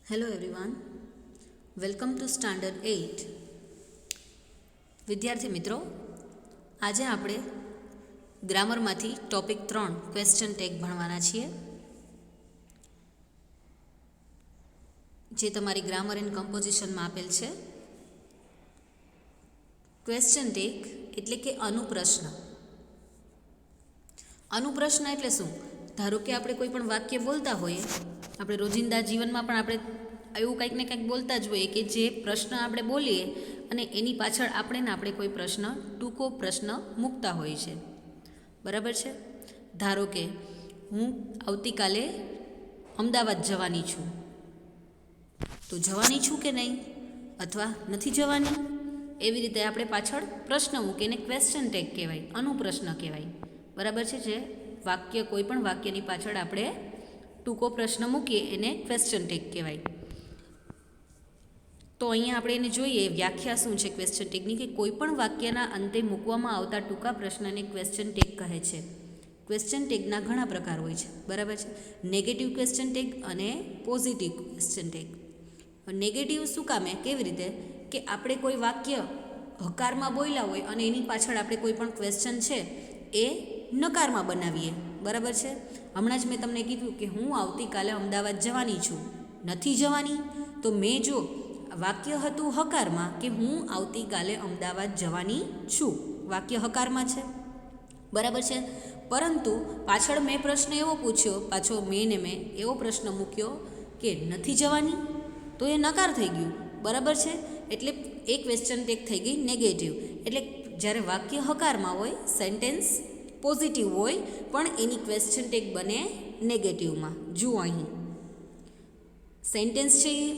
Hello everyone, welcome to standard 8. વિદ્યાર્થી મિત્રો, આજે આપણે ગ્રામરમાંથી ટોપિક 3 ક્વેશ્ચન ટેગ ભણવાના છીએ, જે તમારી ગ્રામર એન્ડ કમ્પોઝિશનમાં આપેલ છે. ક્વેશ્ચન ટેગ એટલે કે અનુપ્રશ્ન. અનુપ્રશ્ન એટલે શું? ધારો કે આપણે કોઈ પણ વાક્ય બોલતા હોઈએ, આપણે રોજિંદા જીવનમાં પણ આપણે એવું કંઈક ને કંઈક બોલતા જ હોઈએ કે જે પ્રશ્ન આપણે બોલીએ અને એની પાછળ આપણે કોઈ પ્રશ્ન, ટૂંકો પ્રશ્ન મૂકતા હોઈએ છે. બરાબર છે? ધારો કે હું આવતીકાલે અમદાવાદ જવાની છું, તો જવાની છું કે નહીં, અથવા નથી જવાની, એવી રીતે આપણે પાછળ પ્રશ્ન મૂકીને ક્વેશ્ચન ટેગ કહેવાય, અનુપ્રશ્ન કહેવાય. બરાબર છે? જે વાક્ય, કોઈ પણ વાક્યની પાછળ આપણે ટૂંકો પ્રશ્ન મૂકીએ એને ક્વેશ્ચન ટેગ કહેવાય. તો અહીંયા આપણે એને જોઈએ વ્યાખ્યા શું છે ક્વેશ્ચન ટેગની, કે કોઈ પણ વાક્યના અંતે મૂકવામાં આવતા ટૂંકા પ્રશ્નને ક્વેશ્ચન ટેગ કહે છે. ક્વેશ્ચન ટેગના ઘણા પ્રકાર હોય છે. બરાબર છે? નેગેટિવ ક્વેશ્ચન ટેગ અને પોઝિટિવ ક્વેશ્ચન ટેગ. નેગેટિવ શું કામે, કેવી રીતે, કે આપણે કોઈ વાક્ય હકારમાં બોલ્યા હોય અને એની પાછળ આપણે કોઈ પણ ક્વેશ્ચન છે એ નકારમાં બનાવીએ. બરાબર છે? હમણાં જ મેં તમને કીધું કે હું આવતીકાલે અમદાવાદ જવાની છું, નથી જવાની, તો મેં જો વાક્ય હતું હકારમાં કે હું આવતીકાલે અમદાવાદ જવાની છું, વાક્ય હકારમાં છે. બરાબર છે? પરંતુ પાછળ મેં પ્રશ્ન એવો પૂછ્યો, પાછો મેં એવો પ્રશ્ન મૂક્યો કે નથી જવાની, તો એ નકાર થઈ ગયું. બરાબર છે? એટલે એ ક્વેશ્ચન ટેગ થઈ ગઈ નેગેટિવ. એટલે જ્યારે વાક્ય હકારમાં હોય, સેન્ટેન્સ પોઝિટિવ હોય, પણ એની ક્વેશ્ચન ટેગ બને નેગેટિવમાં. જુઓ અહીં સેન્ટેન્સ છે એ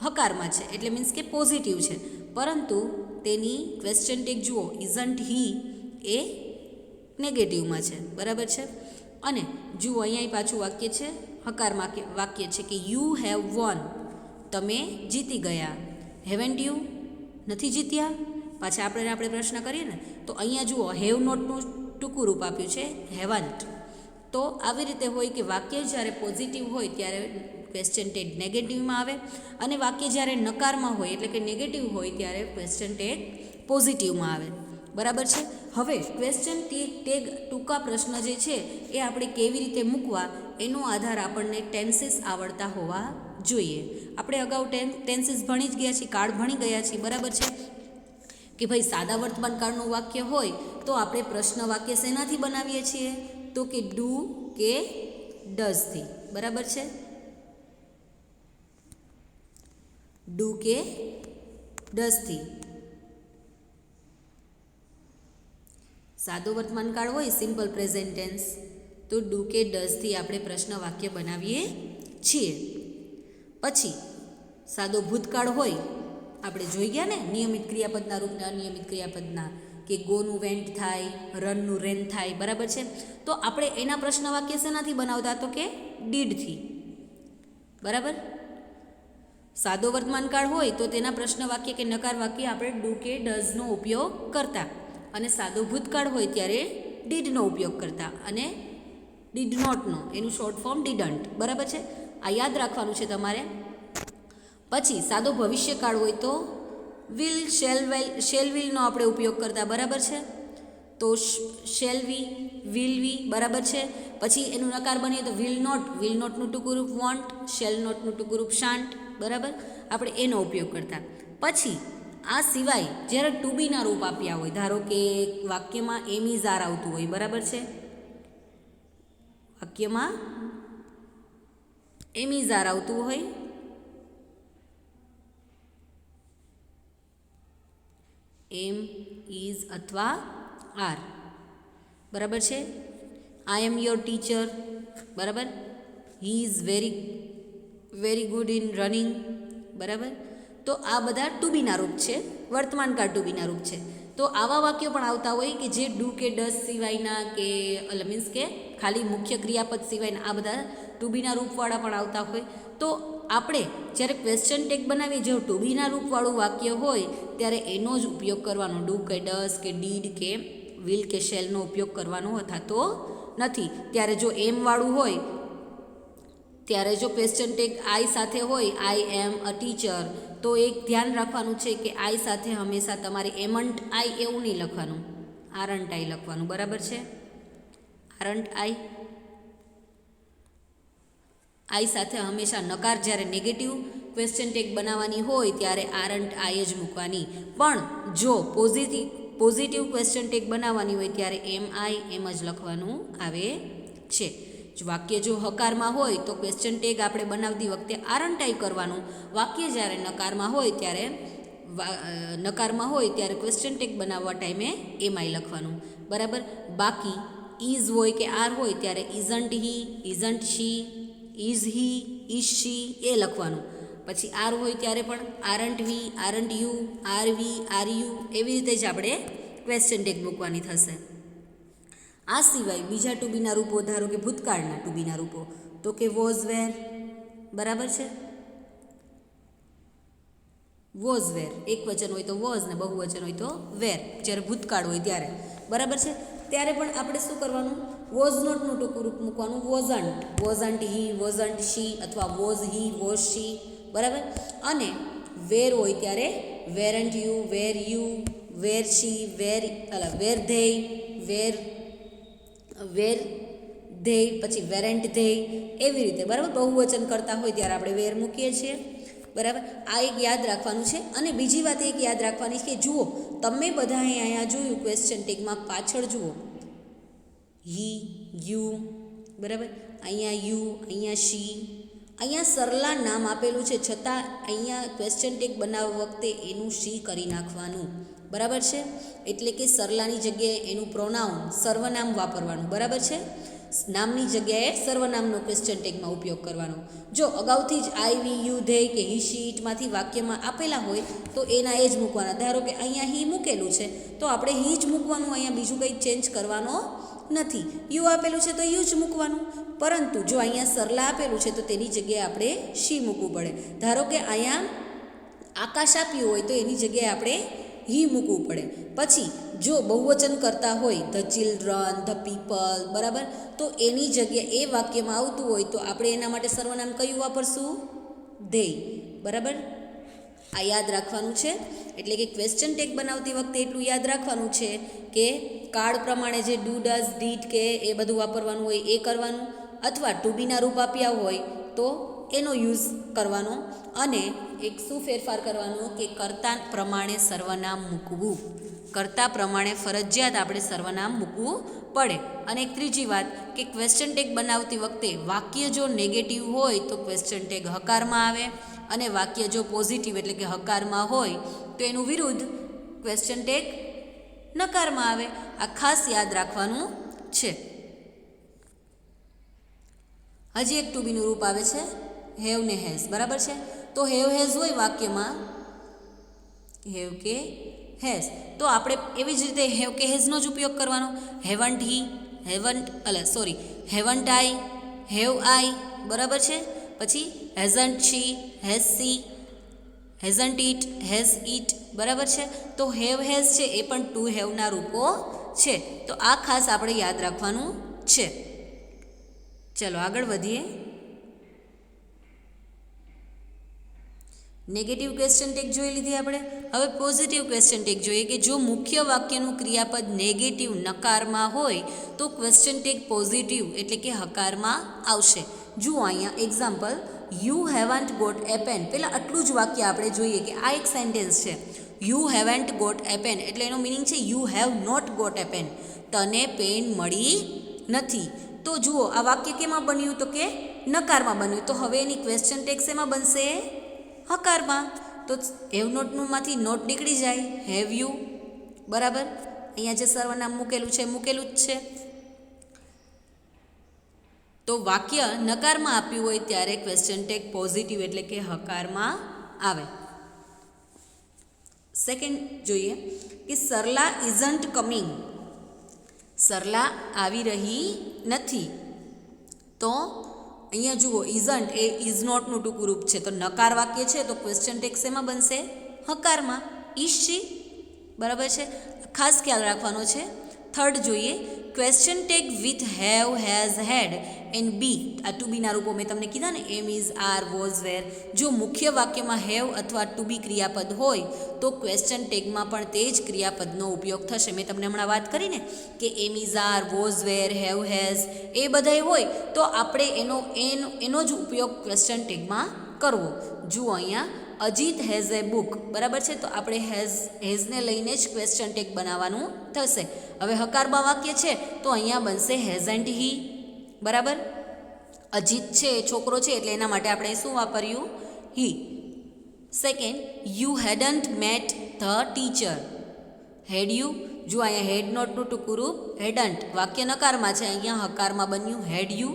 હકારમાં છે, એટલે મીન્સ કે પોઝિટિવ છે, પરંતુ તેની ક્વેશ્ચન ટેગ જુઓ, ઇઝન્ટ હી, એ નેગેટિવમાં છે. બરાબર છે? અને જુઓ અહીંયા પાછું વાક્ય છે, હકારમાં વાક્ય છે કે યુ હેવ વોન, તમે જીતી ગયા. હેવન્ટ યુ, નથી જીત્યા. પાછા આપણે પ્રશ્ન કરીએ ને, તો અહીંયા જુઓ હેવ નોટનું ટૂંકું રૂપ આપ્યું છે હેવન્ટ. તો આવી રીતે હોય કે વાક્ય જ્યારે પોઝિટિવ હોય ત્યારે ક્વેશ્ચન ટેગ નેગેટિવમાં આવે, અને વાક્ય જ્યારે નકારમાં હોય એટલે કે નેગેટિવ હોય ત્યારે ક્વેશ્ચન ટેગ પોઝિટિવમાં આવે. બરાબર છે? હવે ક્વેશ્ચન ટેગ ટૂંકા પ્રશ્ન જે છે એ આપણે કેવી રીતે મૂકવા, એનો આધાર આપણને ટેન્સીસ આવડતા હોવા જોઈએ. આપણે અગાઉ ટેન્સીસ ભણી જ ગયા છીએ, કાળ ભણી ગયા છીએ. બરાબર છે? કે ભાઈ સાદા વર્તમાન કાળનું વાક્ય હોય તો આપણે પ્રશ્ન વાક્ય શેનાથી બનાવીએ છીએ? તો કે ડુ કે ડઝથી. બરાબર છે? ડુ કે ડઝથી. સાદો વર્તમાન કાળ હોય, સિમ્પલ પ્રેઝન્ટ ટેન્સ, તો ડુ કે ડઝથી આપણે પ્રશ્ન વાક્ય બનાવીએ છીએ. પછી સાદો ભૂતકાળ હોય, આપણે જોઈ ગયા ને નિયમિત ક્રિયાપદના રૂપને અનિયમિત ક્રિયાપદના, કે ગોનું વેન્ટ થાય, રનનું રેન થાય. બરાબર છે? તો આપણે એના પ્રશ્ન વાક્ય શેનાથી બનાવતા? તો કે ડીડથી. બરાબર? સાદો વર્તમાન કાળ હોય તો તેના પ્રશ્ન વાક્ય કે નકાર વાક્ય આપણે ડુ કે ડઝનો ઉપયોગ કરતા, અને સાદો ભૂતકાળ હોય ત્યારે ડીડનો ઉપયોગ કરતા, અને ડીડ નોટનો, એનું શોર્ટ ફોર્મ ડીડન્ટ. બરાબર છે? આ યાદ રાખવાનું છે તમારે. પછી સાદો ભવિષ્યકાળ હોય તો વિલ, શેલ વિલનો આપણે ઉપયોગ કરતા. બરાબર છે? તો શેલ વી, વિલ વી. બરાબર છે? પછી એનું નકાર બનીએ તો વિલ નોટનું ટૂંકું રૂપ વોન્ટ, શેલ નોટનું ટૂંકું રૂપ શાન્ટ. બરાબર? આપણે એનો ઉપયોગ કરતા. પછી આ સિવાય જ્યારે ટુ બીના રૂપ આપ્યા હોય, ધારો કે વાક્યમાં એમ ઇઝ આર આવતું હોય. બરાબર છે? વાક્યમાં એમ ઇઝ આર આવતું હોય, એમ ઇઝ અથવા આર. બરાબર છે? આઈ એમ યોર ટીચર. બરાબર? He is very good in running. બરાબર? તો આ બધા ટુ બીના રૂપ છે, વર્તમાન કાળ ટુ બીના રૂપ છે. તો આવા વાક્યો પણ આવતા હોય કે જે ડુ કે ડઝ સિવાયના, કે મીન્સ કે ખાલી મુખ્ય ક્રિયાપદ સિવાયના આ બધા ટુ બીના રૂપવાળા પણ આવતા હોય. તો આપણે જ્યારે ક્વેશ્ચન ટેગ બનાવીએ, જો ટુ બીના રૂપવાળું વાક્ય હોય ત્યારે એનો જ ઉપયોગ કરવાનો. ડુ કે ડઝ કે ડીડ કે વિલ કે શેલનો ઉપયોગ કરવાનો થતો નથી. ત્યારે જો એમ વાળું હોય ત્યારે જો ક્વેશ્ચન ટેગ આઈ સાથે હોય, આઈ એમ અ ટીચર, તો એક ધ્યાન રાખવાનું છે કે આઈ સાથે હંમેશા તમારે એમન્ટ આઈ એવું નહીં લખવાનું, આરન્ટ આઈ લખવાનું, બરાબર છે? આરન્ટ આઈ, આઈ સાથે હંમેશા નકાર, જ્યારે નેગેટિવ ક્વેશ્ચન ટેગ બનાવવાની હોય ત્યારે આરન્ટ આઈ જ મૂકવાની. પણ જો પોઝિટિવ ક્વેશ્ચન ટેગ બનાવવાની હોય ત્યારે એમ આઈ એમ જ લખવાનું આવે છે. વાક્ય જો હકારમાં હોય તો ક્વેશ્ચન ટેગ આપણે બનાવતી વખતે આરન્ટ આઈ કરવાનું. વાક્ય જ્યારે નકારમાં હોય ત્યારે ક્વેશ્ચન ટેગ બનાવવા ટાઈમે એમ આઈ લખવાનું, બરાબર? બાકી ઇઝ હોય કે આર હોય ત્યારે isn't he, isn't she, is he, is she એ લખવાનું. પછી આર હોય ત્યારે પણ aren't we, aren't you, are we, are you, એવી રીતે જ આપણે ક્વેશ્ચન ટેગ મૂકવાની થશે. આ સિવાય બીજા ટુ બીના રૂપો, ધારો કે ભૂતકાળના ટુ બીના રૂપો, તો કે વોઝ વેર, બરાબર છે? વોઝ વેર, એક વચન હોય તો વોઝ ને બહુવચન હોય તો વેર, જ્યારે ભૂતકાળ હોય ત્યારે, બરાબર છે? ત્યારે પણ આપણે શું કરવાનું? વોઝ નોટનું ટૂંકું રૂપ મૂકવાનું, વોઝન્ટ, વોઝન્ટ હી, વોઝન્ટ શી, અથવા વોઝ હી, વોઝ શી, બરાબર? અને વેર હોય ત્યારે weren't you, were you, were she, were they, were they, પછી વેરન્ટ ધેય, એવી રીતે, બરાબર? બહુવચન કરતા હોય ત્યારે આપણે વેર મૂકીએ છીએ, બરાબર? આ એક યાદ રાખવાનું છે. અને બીજી વાત એક યાદ રાખવાની છે કે જુઓ, તમે બધા અહીંયા જોયું ક્વેશ્ચન ટેગમાં, પાછળ જુઓ, હી, યુ, બરાબર? અહીંયા યુ, અહીંયા શી, અહીંયા સરલા નામ આપેલું છે, છતાં અહીંયા ક્વેશ્ચન ટેગ બનાવવા વખતે એનું શી કરી નાખવાનું, બરાબર છે? એટલે કે સરલાની જગ્યાએ એનું પ્રોનાઉન, સર્વનામ વાપરવાનું, બરાબર છે? નામની જગ્યાએ સર્વનામનો ક્વેશ્ચન ટેગમાં ઉપયોગ કરવાનો. જો અગાઉથી જ આઈ, વી, યુ, ધેય કે હી, શી, ઇટમાંથી વાક્યમાં આપેલા હોય તો એના એ જ મૂકવાના. ધારો કે અહીંયા હી મૂકેલું છે તો આપણે હી જ મૂકવાનું, અહીંયા બીજું કંઈ ચેન્જ કરવાનો નથી. યુ આપેલું છે તો યુ જ મૂકવાનું. પરંતુ જો અહીંયા સરલા આપેલું છે તો તેની જગ્યાએ આપણે શી મૂકવું પડે. ધારો કે અહીંયા આકાશ આપ્યું હોય તો એની જગ્યાએ આપણે હી મૂકવું પડે. પછી જો બહુવચન કરતા હોય, ધ ચિલ્ડ્રન, ધ પીપલ, બરાબર, તો એની જગ્યાએ એ વાક્યમાં આવતું હોય તો આપણે એના માટે સર્વનામ કયું વાપરશું? ધેય, બરાબર? આ યાદ રાખવાનું છે. એટલે કે ક્વેશ્ચન ટેગ બનાવતી વખતે એટલું યાદ રાખવાનું છે કે કાળ પ્રમાણે જે ડુ, ડઝ, ડીડ કે એ બધું વાપરવાનું હોય એ કરવાનું, અથવા ટુ બીના રૂપ આપ્યા હોય તો એનો યુઝ કરવાનો. અને એક શું ફેરફાર કરવાનો કે કર્તા પ્રમાણે સર્વનામ મૂકવું. કર્તા પ્રમાણે ફરજિયાત આપણે સર્વનામ મૂકવું પડે. અને એક ત્રીજી વાત કે ક્વેશ્ચન ટેગ બનાવતી વખતે વાક્ય જો નેગેટિવ હોય તો ક્વેશ્ચન ટેગ હકારમાં આવે, અને વાક્ય જો પોઝિટિવ એટલે કે હકારમાં હોય તો એનું વિરુદ્ધ ક્વેશ્ચન ટેગ નકારમાં આવે. આ ખાસ યાદ રાખવાનું છે. હજી એક ટુ બીનું રૂપ આવે છે હેવ ને હેઝ, બરાબર છે? તો હેવ હેઝ હોય વાક્યમાં, હેવ કે હેઝ, તો આપણે એવી જ રીતે હેવ કે હેઝનો જ ઉપયોગ કરવાનો. Haven't he, haven't I, have I, બરાબર છે? પછી hasn't she, has she, hasn't it, has it, બરાબર છે? તો હેવ હેઝ છે એ પણ ટુ હેવના રૂપો છે. તો આ ખાસ આપણે યાદ રાખવાનું છે. ચલો આગળ વધીએ. નેગેટિવ ક્વેશ્ચન ટેગ જોઈ લીધી આપણે. હવે પોઝિટિવ ક્વેશ્ચન ટેગ જોઈએ કે જો મુખ્ય વાક્યનું ક્રિયાપદ નેગેટિવ નકારમાં હોય તો ક્વેશ્ચન ટેગ પોઝિટિવ એટલે કે હકારમાં આવશે. જુઓ અહીંયા example, you haven't got a pen. પહેલાં આટલું જ વાક્ય આપણે જોઈએ કે આ એક સેન્ટેન્સ છે. You haven't got a pen એટલે એનો મિનિંગ છે you have not got a pen, તને પેન મળી નથી. તો જુઓ આ વાક્ય કેમાં બન્યું? તો કે નકારમાં બન્યું. તો હવે એની ક્વેશ્ચન ટેગ શેમાં બનશે? હકારમાં. તો હેવ નોટનુંમાંથી નોટ નીકળી જાય, હેવ યુ, બરાબર? અહીંયા જે સર્વનામ મૂકેલું છે મૂકેલું જ છે. તો વાક્ય નકારમાં આપ્યું હોય ત્યારે ક્વેશ્ચન ટેગ પોઝિટિવ એટલે કે હકારમાં આવે. સેકન્ડ જોઈએ કે સરલા ઇઝન્ટ કમિંગ. સરલા આવી રહી નથી. તો અહીંયા જુઓ, ઇઝન્ટ એ ઇઝ નોટનું ટૂંકું રૂપ છે. તો નકાર વાક્ય છે તો ક્વેશ્ચન ટેગ શેમાં બનશે? હકારમાં. ઇઝ શી, બરાબર છે? ખાસ ખ્યાલ રાખવાનો છે. થર્ડ જોઈએ question tag with have has had and be, આ ટુ બીના રૂપો મેં તમને કીધા ને, am is, are, was, were. જો મુખ્ય વાક્યમાં હેવ અથવા ટુ બી ક્રિયાપદ હોય તો ક્વેશ્ચન ટેગમાં પણ તે જ ક્રિયાપદનો ઉપયોગ થશે. મેં તમને હમણાં વાત કરી ને કે am is, are, was, were, have, has એ બધાય હોય તો આપણે એનો જ ઉપયોગ ક્વેશ્ચન ટેગમાં કરવો. જુઓ અહીંયા અજીત હેઝ એ બુક, બરાબર છે, તો આપણે હેઝને લઈને જ ક્વેશ્ચન ટેગ બનાવવાનું થશે. હવે હકારમાં વાક્ય છે તો અહીંયા બનશે હેઝન્ટ હી, બરાબર. અજીત છે છોકરો છે એટલે એના માટે આપણે શું વાપર્યું? He. Second, you hadn't met the teacher. Had you, જો અહીંયા હેડ નોટનું ટૂંકું રૂપ હેડન્ટ, વાક્ય નકારમાં છે, અહીંયા હકારમાં બન્યું હેડ યુ.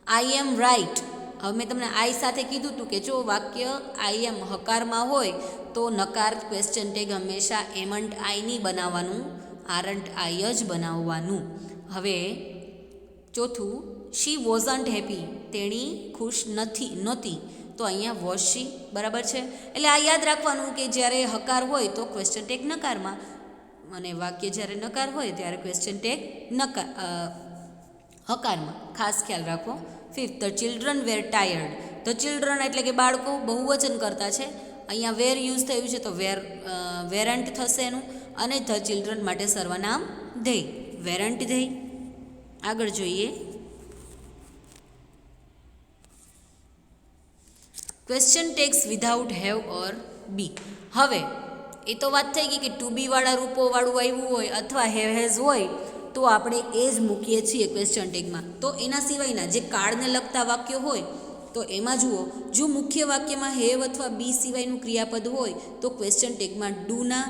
I M right. હવે મેં તમને આઈ સાથે કીધું હતું કે જો વાક્ય આઈ એમ હકારમાં હોય તો નકાર ક્વેશ્ચન ટેગ હંમેશા એમન્ટ આઈ નહીં બનાવવાનું, આરન્ટ આઈ જ બનાવવાનું. હવે ચોથું, શી વોઝન્ટ હેપી, તેણી ખુશ નહોતી, તો અહીંયા વોઝ શી, બરાબર છે. એટલે આ યાદ રાખવાનું કે જ્યારે હકાર હોય તો ક્વેશ્ચન ટેગ નકારમાં, અને વાક્ય જ્યારે નકાર હોય ત્યારે ક્વેશ્ચન ટેગ હકારમાં. ખાસ ખ્યાલ રાખો. Fifth, the children were tired. The children એટલે કે બાળકો બહુવચન કરતા છે, અહીંયા વેર યુઝ થયું છે તો વેરન્ટ થશે એનું, અને ધ ચિલ્ડ્રન માટે સર્વનામ ધેય, વેરન્ટ ધેય. આગળ જોઈએ, ક્વેશ્ચન ટેગ્સ વિધાઉટ હેવ ઓર બી. હવે એ તો વાત થઈ ગઈ કે ટુ બી વાળા રૂપોવાળું આવ્યું હોય અથવા હેવ હેઝ હોય તો આપણે એ જ મૂકીએ છીએ ક્વેશ્ચન ટેગમાં. તો એના સિવાયના જે કાળને લગતા વાક્યો હોય તો એમાં જુઓ, જો મુખ્ય વાક્યમાં હેવ અથવા બી સિવાયનું ક્રિયાપદ હોય તો ક્વેશ્ચન ટેગમાં ડૂના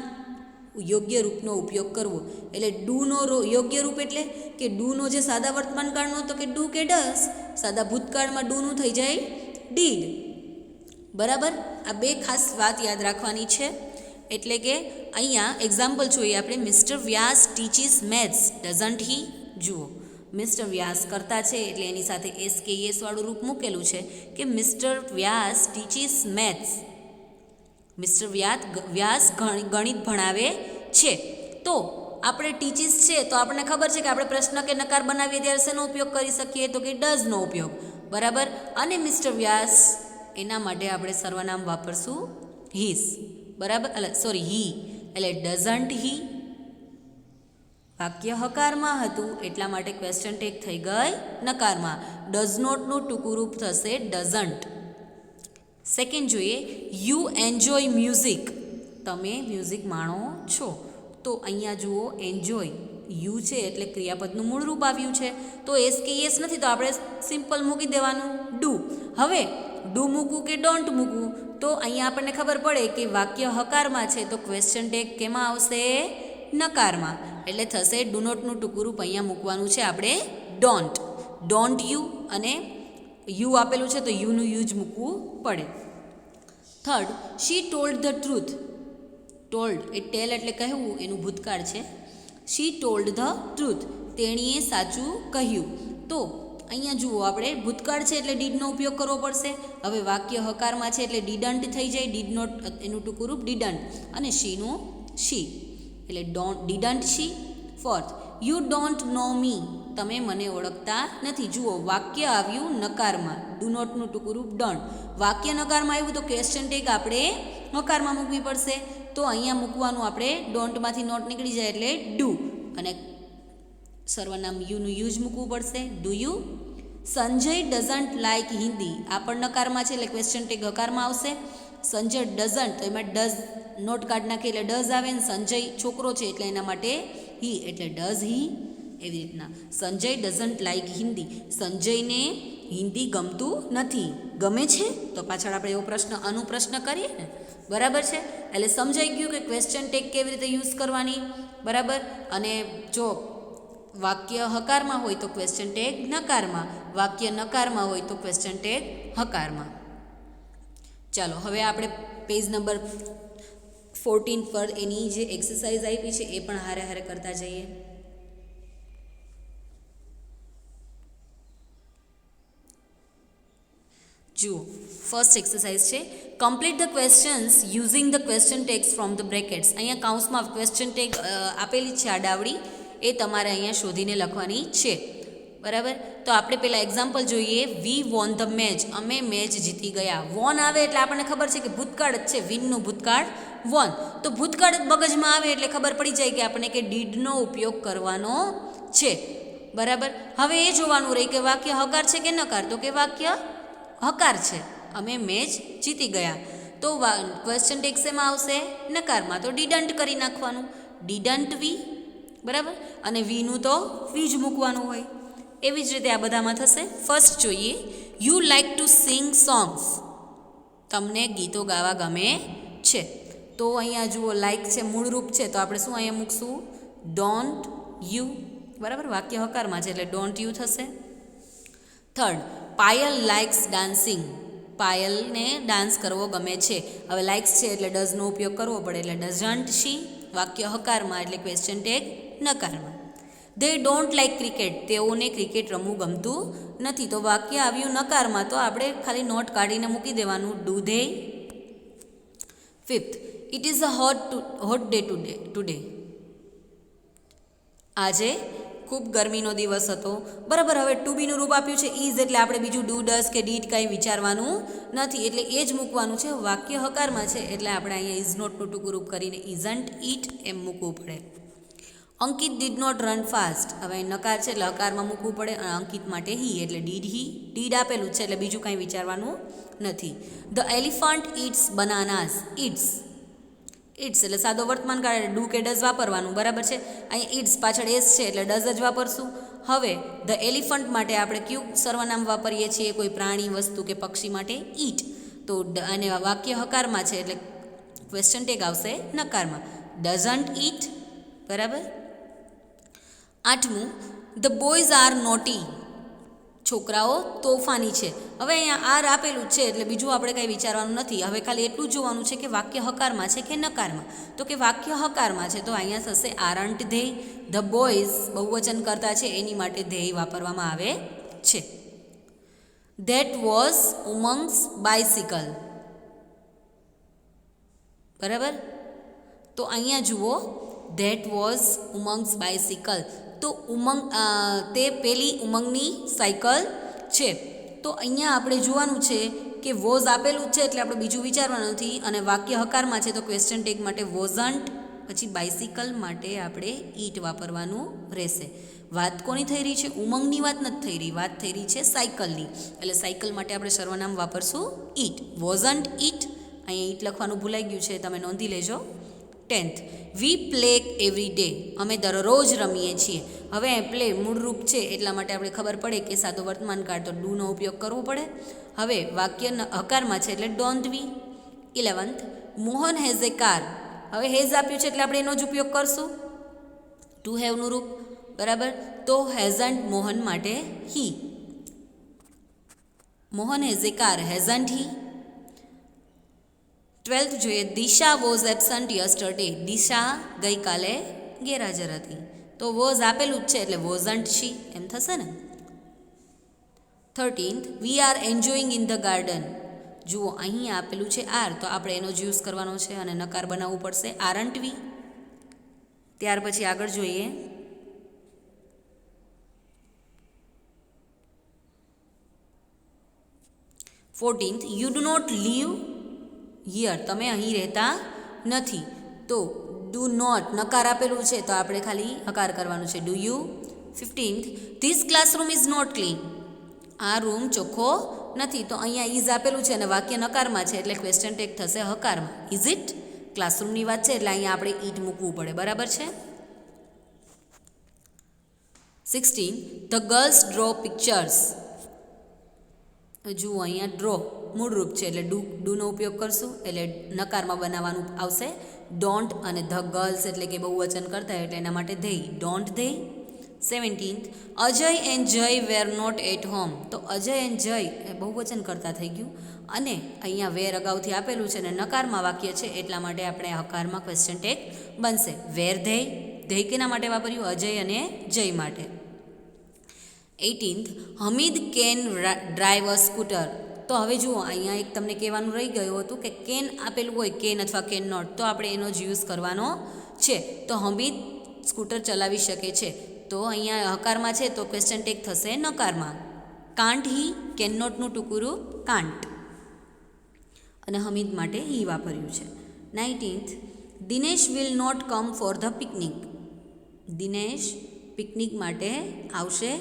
યોગ્ય રૂપનો ઉપયોગ કરવો. એટલે ડૂનો યોગ્ય રૂપ એટલે કે ડૂનો જે સાદા વર્તમાનકાળનો તો કે ડૂ કે ડસ, સાદા ભૂતકાળમાં ડૂનું થઈ જાય ડીડ, બરાબર. આ બે ખાસ વાત યાદ રાખવાની છે. એટલે કે અહીંયા એક્ઝામ્પલ જોઈએ આપણે, mister Vyas teaches maths doesn't he. જુઓ, મિસ્ટર વ્યાસ કરતા છે એટલે એની સાથે એસ કે એસ વાળું રૂપ મૂકેલું છે કે mister Vyas teaches maths. Mister વ્યાસ ગણિત ભણાવે છે. તો આપણે ટીચીસ છે તો આપણને ખબર છે કે આપણે પ્રશ્ન કે નકાર બનાવીએ ત્યારે શેનો ઉપયોગ કરી શકીએ તો કે ડઝનો ઉપયોગ, બરાબર. અને મિસ્ટર વ્યાસ એના માટે આપણે સર્વનામ વાપરશું હીસ, બરાબર, હી. એટલે ડઝન્ટ હી. વાક્ય હકારમાં હતું એટલા માટે ક્વેશ્ચન ટેગ થઈ ગઈ નકારમાં. ડઝ નોટનું ટૂંકું રૂપ થશે ડઝન્ટ. સેકન્ડ જોઈએ, યુ એન્જોય મ્યુઝિક. તમે મ્યુઝિક માણો છો. તો અહીંયા જુઓ એન્જોય, યુ છે એટલે ક્રિયાપદનું મૂળ રૂપ આવ્યું છે, તો એસ કે એસ નથી તો આપણે સિમ્પલ મૂકી દેવાનું ડુ. હવે ડુ મૂકવું કે ડોન્ટ મૂકવું તો અહીંયા આપણને ખબર પડે કે વાક્ય હકારમાં છે તો ક્વેશ્ચન ટેગ કેમાં આવશે? નકારમાં. એટલે થશે ડુ નોટનું ટૂંકું રૂપ અહીંયા મૂકવાનું છે આપણે ડોન્ટ. ડોન્ટ યુ, અને યુ આપેલું છે તો યુનું યુ જ મૂકવું પડે. Third, she told the truth. Told એ ટેલ એટલે કહેવું, એનું ભૂતકાળ છે. શી ટોલ્ડ ધ ટ્રુથ, તેણીએ સાચું કહ્યું. તો અહીંયા જુઓ, આપણે ભૂતકાળ છે એટલે ડીડનો ઉપયોગ કરવો પડશે. હવે વાક્ય હકારમાં છે એટલે ડીડન્ટ થઈ જાય, ડીડ નોટ એનું ટૂંકું રૂપ ડીડન્ટ, અને શીનું શી, એટલે didn't she. Fourth, you don't know me, તમે મને ઓળખતા નથી. જુઓ, વાક્ય આવ્યું નકારમાં, ડુ નોટનું ટૂંકું રૂપ ડોન્ટ. વાક્ય નકારમાં આવ્યું તો ક્વેશ્ચન ટેગ આપણે નકારમાં મૂકવી પડશે. તો અહીંયા મૂકવાનું આપણે ડોન્ટમાંથી નોટ નીકળી જાય એટલે ડુ, અને સર્વનામ યુનું યુ જ મૂકવું પડશે, do you. Sanjay doesn't like Hindi, આ પણ નકારમાં છે એટલે ક્વેશ્ચન ટેગ હકારમાં આવશે. સંજય ડઝન્ટ, તો એમાં ડઝ નોટ કાઢ નાખીએ એટલે ડઝ આવે, ને સંજય છોકરો છે એટલે એના માટે હી, એટલે ડઝ હી. એવી રીતના સંજય ડઝન્ટ લાઇક હિન્દી, સંજયને હિન્દી ગમતું નથી. ગમે છે તો પાછળ આપણે એવો પ્રશ્ન કરીએ ને, બરાબર છે. એટલે સમજાઈ ગયું કે ક્વેશ્ચન ટેગ કેવી રીતે યુઝ કરવાની, બરાબર. અને જો વાક્ય હકારમાં હોય તો ક્વેશ્ચન ટેગ નકારમાં, વાક્ય નકારમાં હોય તો ક્વેશ્ચન ટેગ હકારમાં. ચાલો હવે આપણે પેજ નંબર 14 પર એની જે એક્સરસાઇઝ આપી છે એ પણ હારે હારે કરતા જઈએ. જુઓ, ફર્સ્ટ એક્સરસાઇઝ છે, complete the questions using the question tags from the brackets. અહીંયા કાઉન્સમાં ક્વેશ્ચન ટેગ આપેલી છે આડાવડી, એ તમારે અહીંયા શોધીને લખવાની છે, બરાબર. તો આપણે પહેલાં એક્ઝામ્પલ જોઈએ. વી વોન ધ મેચ, અમે મેચ જીતી ગયા. વોન આવે એટલે આપણને ખબર છે કે ભૂતકાળ જ છે, વિનનું ભૂતકાળ વોન. તો ભૂતકાળ જ મગજમાં આવે એટલે ખબર પડી જાય કે આપણને કે ડીડનો ઉપયોગ કરવાનો છે, બરાબર. હવે એ જોવાનું રહે કે વાક્ય હકાર છે કે નકાર. તો કે વાક્ય હકાર છે, અમે મેચ જીતી ગયા. તો ક્વેશ્ચન ટેગ શેમાં આવશે? નકારમાં. તો ડીડન્ટ કરી નાખવાનું, ડીડન્ટ વી, બરાબર. અને વીનું તો વી જ મૂકવાનું હોય. એવી જ રીતે આ બધામાં થશે. ફર્સ્ટ જોઈએ, you like to sing songs, તમને ગીતો ગાવા ગમે છે. તો અહીંયા જુઓ લાઇક છે, મૂળરૂપ છે, તો આપણે શું અહીંયા મૂકશું? ડોન્ટ યુ, બરાબર. વાક્ય હકારમાં છે એટલે ડોન્ટ યુ થશે. થર્ડ, પાયલ લાઇક્સ ડાન્સિંગ, પાયલને ડાન્સ કરવો ગમે છે. હવે લાઇક્સ છે એટલે ડઝનો ઉપયોગ કરવો પડે એટલે ડઝન્ટ શી, વાક્ય હકારમાં એટલે ક્વેશ્ચન ટેગ નકારમાં. ધે ડોન્ટ લાઇક ક્રિકેટ, તેઓને ક્રિકેટ રમવું ગમતું નથી. તો વાક્ય આવ્યું નકારમાં, તો આપણે ખાલી નોટ કાઢીને મૂકી દેવાનું, do they. Fifth, it is a hot day today, આજે ખૂબ ગરમીનો દિવસ હતો, બરાબર. હવે ટુ બીનું રૂપ આપ્યું છે ઇઝ, એટલે આપણે બીજું ડુ ડઝ કે ડીડ કાંઈ વિચારવાનું નથી, એટલે એ જ મૂકવાનું છે. વાક્ય હકારમાં છે એટલે આપણે અહીંયા ઇઝ નોટનું ટૂંકું રૂપ કરીને ઇઝન્ટ ઇટ એમ મૂકવું પડે. અંકિત ડીડ નોટ રન ફાસ્ટ, હવે નકાર છે એટલે હકારમાં મૂકવું પડે, અને અંકિત માટે હી એટલે ડીડ હી, ડીડ આપેલું છે એટલે બીજું કાંઈ વિચારવાનું નથી. The elephant eats bananas, eats એટલે સાદો વર્તમાન કાળ એટલે ડુ કે ડઝ વાપરવાનું, બરાબર છે. અહીં ઇટ્સ પાછળ એસ છે એટલે ડઝ જ વાપરશું. હવે ધ એલિફન્ટ માટે આપણે કયું સર્વનામ વાપરીએ છીએ? કોઈ પ્રાણી, વસ્તુ કે પક્ષી માટે ઈટ. તો અને વાક્ય હકારમાં છે એટલે ક્વેશ્ચન ટેગ આવશે નકારમાં, ડઝન્ટ ઈટ, બરાબર. આઠમું, ધ બોયઝ આર નોટી, છોકરાઓ તોફાની છે. હવે અહીંયા આર આપેલું છે એટલે બીજું આપણે કંઈ વિચારવાનું નથી. હવે ખાલી એટલું જોવાનું છે કે વાક્ય હકારમાં છે કે નકારમાં. તો કે વાક્ય હકારમાં છે તો અહીંયા થશે આરન્ટ ધેય. ધ બોયઝ બહુવચન કરતા છે એની માટે ધેય વાપરવામાં આવે છે. ધેટ વોઝ ઉમંગ્સ બાઇસિકલ, બરાબર. તો અહીંયા જુઓ, ધેટ વોઝ ઉમંગ્સ બાઇસિકલ, તો ઉમંગ તે પેલી ઉમંગની સાયકલ છે. તો અહીંયા આપણે જોવાનું છે કે વોઝ આપેલું છે એટલે આપણે બીજું વિચારવાનું નથી, અને વાક્ય હકારમાં છે તો ક્વેશ્ચન ટેગ માટે વોઝન્ટ, પછી બાઇસિકલ માટે આપણે ઈટ વાપરવાનું રહેશે. વાત કોની થઈ રહી છે? ઉમંગની વાત નથી થઈ રહી, વાત થઈ રહી છે સાયકલની, એટલે સાયકલ માટે આપણે સર્વનામ વાપરશું ઈટ, વોઝન્ટ ઈટ. અહીંયા ઈટ લખવાનું ભૂલાઈ ગયું છે, તમે નોંધી લેજો. 10th, we play every day, અમે દરરોજ રમીએ છીએ. હવે પ્લે મૂળરૂપ છે એટલા માટે આપણે ખબર પડે કે સાદો વર્તમાન કાળ તો ડૂનો ઉપયોગ કરવો પડે. હવે વાક્ય હકારમાં છે એટલે don't we. 11th, Mohan has a car, હવે હેઝ આપ્યું છે એટલે આપણે એનો જ ઉપયોગ કરશું, ટુ હેવનું રૂપ, બરાબર. તો હેઝન્ટ મોહન માટે he, Mohan has a car, hasn't he. 12th જોઈએ, Disha was absent yesterday, Disha ગઈકાલે ગેરહાજર હતી. તો વોઝ આપેલું જ છે એટલે વોઝન્ટ શી એમ થશે ને. 13th, we are enjoying in the garden, જુઓ અહીં આપેલું છે આર, તો આપણે એનો જ યુઝ કરવાનો છે અને નકાર બનાવવું પડશે, આરન્ટ વી. ત્યાર પછી આગળ જોઈએ, fourteenth, you do not live here, તમે અહીં રહેતા નથી. તો ડુ નોટ નકાર આપેલું છે તો આપણે ખાલી હકાર કરવાનું છે, do you. 15th, this classroom is not clean, આ રૂમ ચોખ્ખો નથી. તો અહીંયા ઇઝ આપેલું છે અને વાક્ય નકારમાં છે એટલે ક્વેશ્ચન ટેગ થશે હકારમાં, ઇઝ ઇટ. ક્લાસરૂમની વાત છે એટલે અહીંયા આપણે ઈટ મૂકવું પડે, બરાબર છે. 16, ધ ગર્લ્સ ડ્રો પિક્ચર્સ, જુઓ અહીંયા ડ્રો મૂળરૂપ છે એટલે ડૂનો ઉપયોગ કરશું એટલે નકારમાં બનાવવાનું આવશે ડોન્ટ, અને ધ ગર્લ્સ એટલે કે બહુવચન કરતા એટલે એના માટે they, don't they. 17th, Ajay and જય વેર નોટ એટ હોમ, તો અજય એન્ડ જય એ બહુવચન કરતા થઈ ગયું, અને અહીંયા વેર અગાઉથી આપેલું છે અને નકારમાં વાક્ય છે એટલા માટે આપણે હકારમાં ક્વેશ્ચન ટેગ બનશે, વેર ધેય. ધેય કેના માટે વાપર્યું? અજય અને જય માટે. 18th, Hamid can drive a scooter, તો હવે જુઓ અહીંયા એક તમને કહેવાનું રહી ગયું હતું કે કેન આપેલું હોય કેન અથવા કેન નોટ, તો આપણે એનો જ યુઝ કરવાનો છે. તો હમીદ સ્કૂટર ચલાવી શકે છે. તો અહીંયા હકારમાં છે તો ક્વેશ્ચન ટેગ થશે નકારમાં. કાન્ટ હી, કેન નોટનું ટૂંકું રૂપ કાન્ટ, અને હમીદ માટે હી વાપર્યું છે. 19th, Dinesh will not come for the picnic. Dinesh picnic માટે આવશે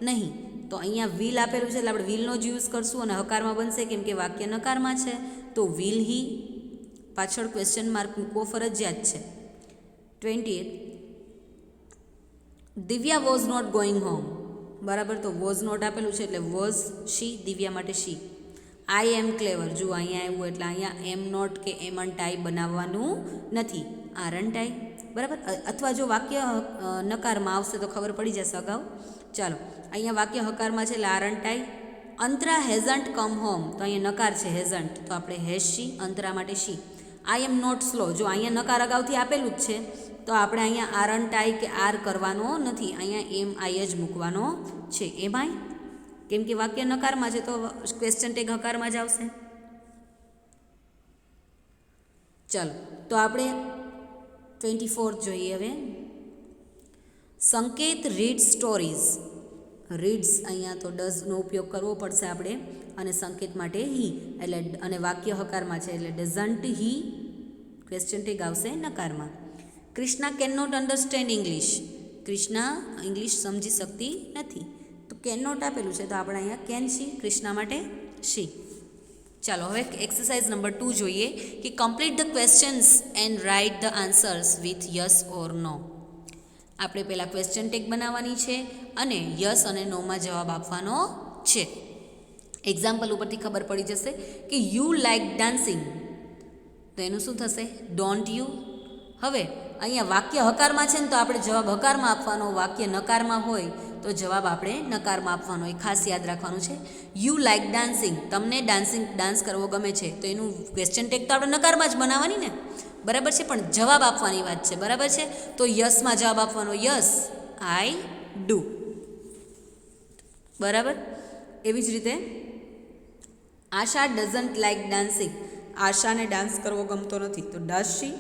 નહીં. તો અહીંયા વિલ આપેલું છે એટલે આપણે વિલનો જ યુઝ કરશું અને હકારમાં બનશે કેમ કે વાક્ય નકારમાં છે. તો વિલ હી, પાછળ ક્વેશ્ચન માર્ક મૂકવો ફરજિયાત છે. 20th, Divya was not going home. બરાબર, તો વોઝ નોટ આપેલું છે એટલે વોઝ શી, દિવ્યા માટે શી. આઈ એમ ક્લેવર, જો અહીંયા આવ્યું એટલે અહીંયા એમ નોટ કે એમન્ટ આઈ બનાવવાનું નથી, આરન્ટ આઈ. બરાબર, અથવા જો વાક્ય નકારમાં આવશે તો ખબર પડી જશે અગાઉ. ચાલો, અહીંયા વાક્ય હકારમાં છે એટલે આરન્ટ આઈ. અંતરા હેઝન્ટ કમ હોમ, તો અહીંયા નકાર છે હેઝન્ટ, તો આપણે હેઝ શી, અંતરા માટે શી. આઈ એમ નોટ સ્લો, જો અહીંયા નકાર અગાઉથી આપેલું જ છે તો આપણે અહીંયા આરન્ટ આઈ કે આર કરવાનો નથી, અહીંયા એમ આઈ જ મૂકવાનો છે. એમ આઈ, કેમ કે વાક્ય નકારમાં છે તો ક્વેશ્ચન ટેગ હકારમાં જ આવશે. ચાલો, તો આપણે 24 જોઈએ હવે. સંકેત રીડ સ્ટોરીઝ. રીડ્સ અહીંયા તો ડઝનો ઉપયોગ કરવો પડશે આપણે, અને સંકેત માટે હી એટલે, અને વાક્ય હકારમાં છે એટલે ડઝન્ટ હી ક્વેશ્ચન ટેગ આવશે નકારમાં. Krishna can not understand English. Krishna English સમજી શકતી નથી, તો કેન નોટ આપેલું છે તો આપણે અહીંયા કેન શી, કૃષ્ણા માટે શી. ચાલો, હવે એક્સરસાઇઝ નંબર 2 જોઈએ કે complete the questions and write the answers with yes or no. આપણે પહેલાં ક્વેશ્ચન ટેગ બનાવવાની છે અને યસ અને નોમાં જવાબ આપવાનો છે. એક્ઝામ્પલ ઉપરથી ખબર પડી જશે કે યુ લાઇક ડાન્સિંગ, તો એનું શું થશે? Don't you. હવે અહીંયા વાક્ય હકારમાં છે ને તો આપણે જવાબ હકારમાં આપવાનો, વાક્ય નકારમાં હોય તો જવાબ આપણે નકારમાં આપવાનો, એ ખાસ યાદ રાખવાનું છે. યુ લાઇક ડાન્સિંગ, તમને ડાન્સ કરવો ગમે છે, તો એનું ક્વેશ્ચન ટેગ તો આપણે નકારમાં જ બનાવવાની ને, બરાબર છે, પણ જવાબ આપવાની વાત છે, બરાબર છે. તો યસમાં જવાબ આપવાનો, યસ આઈ ડુ. બરાબર, એવી જ રીતે આશા ડઝન્ટ લાઇક ડાન્સિંગ, આશાને ડાન્સ કરવો ગમતો નથી, તો ડઝ શી,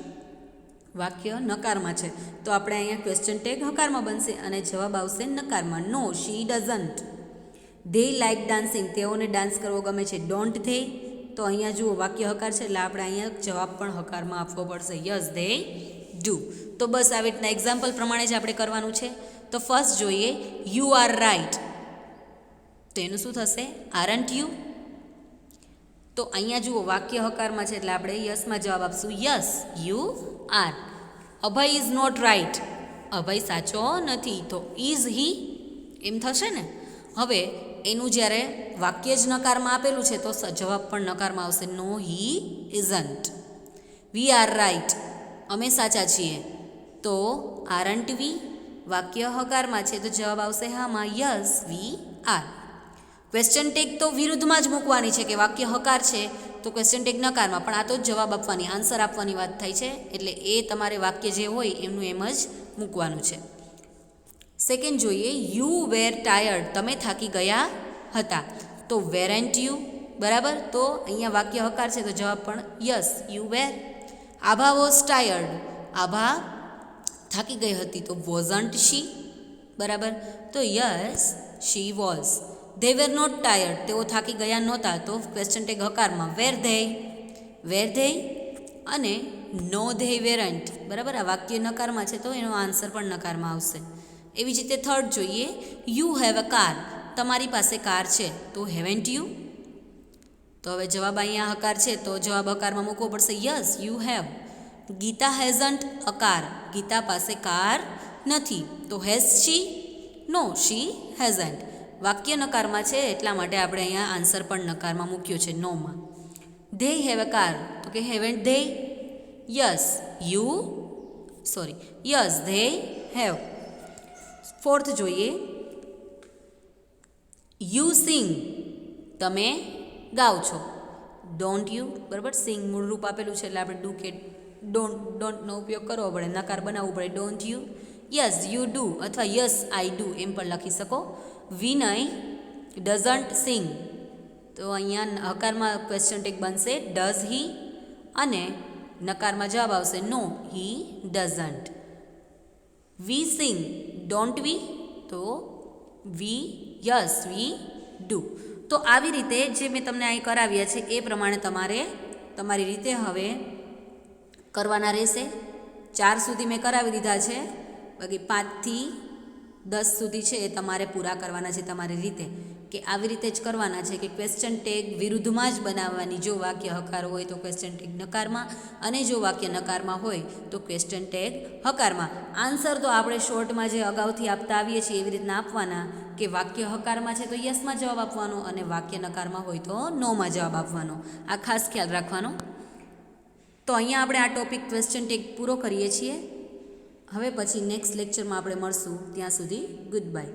વાક્ય નકારમાં છે તો આપણે અહીંયા ક્વેશ્ચન ટેગ હકારમાં બનશે અને જવાબ આવશે નકારમાં, નો શી ડઝન્ટ. ધે લાઇક ડાન્સિંગ, તેઓને ડાન્સ કરવો ગમે છે, ડોન્ટ ધે. તો અહીંયા જુઓ વાક્ય હકાર છે એટલે આપણે અહીંયા જવાબ પણ હકારમાં આપવો પડશે, યસ ધે ડુ. તો બસ આવી રીતના એક્ઝામ્પલ પ્રમાણે જ આપણે કરવાનું છે. તો ફર્સ્ટ જોઈએ, યુ આર રાઇટ, તો એનું શું થશે? Aren't you. તો અહીંયા જુઓ વાક્ય હકારમાં છે એટલે આપણે યસમાં જવાબ આપશું, yes you are. Abhay is not right, Abhay સાચો નથી, તો ઇઝ હી એમ થશે ને. હવે એનું જ્યારે વાક્ય જ નકારમાં આપેલું છે તો જવાબ પણ નકારમાં આવશે, નો હી ઇઝન્ટ. વી આર રાઇટ, અમે સાચા છીએ, તો આરન્ટ વી, વાક્ય હકારમાં છે તો જવાબ આવશે હામાં, yes we are. Question tag તો વિરુદ્ધમાં જ મૂકવાની છે કે વાક્ય હકાર છે તો ક્વેશ્ચન ટેગ નકારમાં, પણ આ તો જવાબ આપવાની, આન્સર આપવાની વાત થાય છે એટલે એ તમારે વાક્ય જે હોય એમનું એમ જ મૂકવાનું છે. સેકન્ડ જોઈએ, યુ વેર ટાયર્ડ, તમે થાકી ગયા હતા, તો વેરન્ટ યુ. બરાબર, તો અહીંયા વાક્ય હકાર છે તો જવાબ પણ yes you were. Abha was tired, Abha થાકી ગઈ હતી, તો વોઝન્ટ શી. બરાબર, તો yes she was. They were not tired, તેઓ થાકી ગયા નહોતા, તો ક્વેશ્ચન ટેગ હકારમાં, વેર ધે, વેર ધે. અને નો ધે વેરન્ટ, બરાબર, આ વાક્ય નકારમાં છે તો એનો આન્સર પણ નકારમાં આવશે. એવી જ રીતે થર્ડ જોઈએ, યુ હેવ અ કાર, તમારી પાસે કાર છે, તો હેવન્ટ યુ. તો હવે જવાબ અહીંયા હકાર છે તો જવાબ હકારમાં મૂકવો પડશે, yes you have. Geeta hasn't a car, Geeta પાસે કાર નથી, તો has she, no she hasn't. વાક્ય નકારમાં છે એટલા માટે આપણે અહીંયા આન્સર પણ નકારમાં મૂક્યો છે, નોમાં. ધે હેવ અ કાર, તો કે haven't they, yes you sorry yes they have. Fourth જોઈએ, યુ સિંગ, તમે ગાઓ છો, ડોન્ટ યુ. બરાબર, સિંગ મૂળરૂપ આપેલું છે એટલે આપણે ડુ કે ડોન્ટનો ઉપયોગ કરવો પડે, નકાર બનાવવું પડે, don't you. Yes you do અથવા યસ આઈ ડુ એમ પણ લખી શકો. વિનય ડઝન્ટ સિંગ, તો અહીંયા હકારમાં ક્વેશ્ચન ટેગ બનશે ડઝ હી, અને નકારમાં જવાબ આવશે નો હી doesn't. V Singh, don't we? તો વી, યસ વી ડુ. તો આવી રીતે જે મેં તમને અહીં કરાવ્યા છે એ પ્રમાણે તમારે તમારી રીતે હવે કરવાના રહેશે. 4 સુધી મેં કરાવી દીધા છે, બાકી 5 થી 10 સુધી છે એ તમારે પૂરા કરવાના છે તમારી રીતે. કે આવી રીતે જ કરવાના છે કે ક્વેશ્ચન ટેગ વિરુદ્ધમાં જ બનાવવાની. જો વાક્ય હકાર હોય તો ક્વેશ્ચન ટેગ નકારમાં, અને જો વાક્ય નકારમાં હોય તો ક્વેશ્ચન ટેગ હકારમાં. આન્સર તો આપણે શોર્ટમાં જે અગાઉથી આપતા આવીએ છીએ એવી રીતના આપવાના કે વાક્ય હકારમાં છે તો યસમાં જવાબ આપવાનો, અને વાક્ય નકારમાં હોય તો નોમાં જવાબ આપવાનો. આ ખાસ ખ્યાલ રાખવાનો. તો અહીંયા આપણે આ ટોપિક ક્વેશ્ચન ટેગ પૂરો કરીએ છીએ. હવે પછી નેક્સ્ટ લેક્ચરમાં આપણે મળશું. ત્યાં સુધી ગુડ બાય.